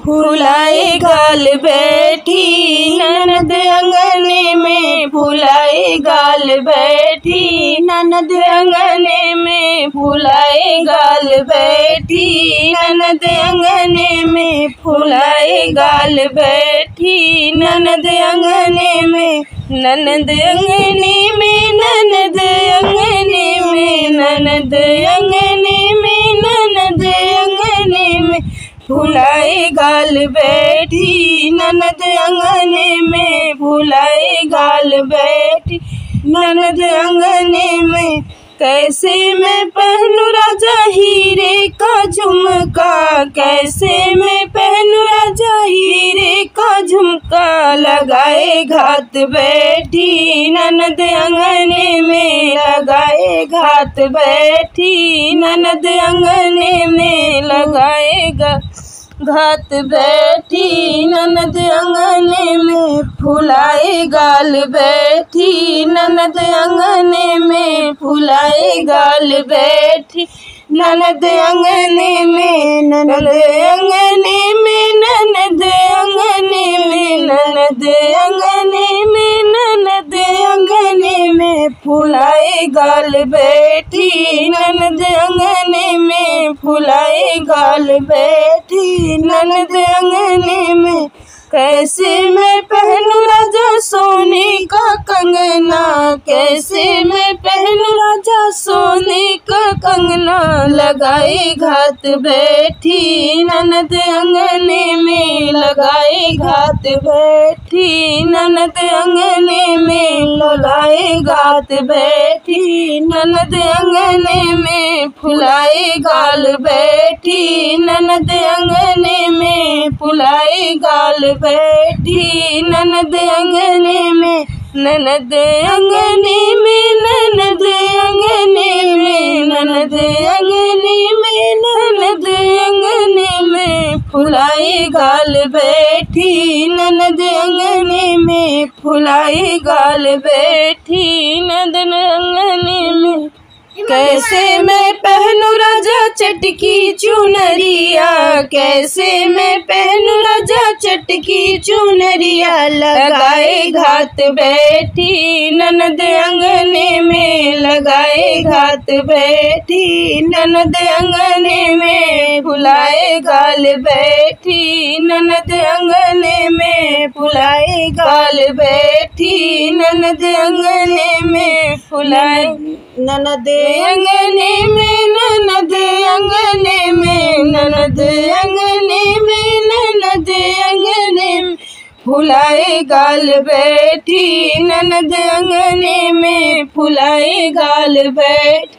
फुलाए गाल बैठी ननद अंगने में, फुलाए गाल बैठी ननद अंगने में, फुलाए गाल बैठी ननद अंगने में, फुलाए गाल बैठी ननद अंगने में, ननद अंगने में, ननद अंगने में, ननद अंगने में, ननद अंगने में, फुलाए गाल बैठी ननद अंगने में, फुलाए गाल बैठी ननद अंगने में। कैसे मैं पहनूं राजा हीरे का झुमका, कैसे मैं पहनूं राजा हीरे का झुमका, लगाए घात बैठी ननद अंगने में, लगाए घात बैठी ननद अंगने में, लगाएगा घात बैठी ननद अंगने में, फुलाए गाल बैठी ननद अंगने में, फुलाए गाल बैठी ननद अंगने में, ननद अंगने में, ननद अंगने में, ननद अंगने में, ननद अंगने में, फुलाए गाल बैठी ननद अंगने में, फुलाए गाल बैठी ननद अंगने में। कैसे मैं पहनूं राजा सोने का कंगना, कैसे मैं पहनूं राजा सोने का कंगना, लगाए घात बैठी ननद अंगने में, लगाए घात बैठी ननद अंगने में, लगाए घात बैठी ननद अंगने में, फुलाए गाल बैठी ननद अंगने में, फुलाए गाल बैठी ननद अंगने में, ननद अंगने में, ननद अंगने में, ननद अंगने में, ननद अंगने में, फुलाए गाल बैठी ननद अंगने में, फुलाए गाल बैठी ननद अंगने में। कैसे मैं पहनूं राजा चटकी चुनरिया, कैसे मैं पहनूं राजा चटकी चुनरिया, लगाए घात बैठी ननद अंगने में, लगाए घात बैठी ननद अंगने में, फुलाए गाल बैठी ननद अंगने में, फुलाए गाल बैठी ननद अंगने में, फुलाए ननद अंगने में, ननद अंगने में, ननद अंगने में, ननद अंगने में, फुलाए गाल बैठी ननद अंगने में, फुलाए गाल बैठ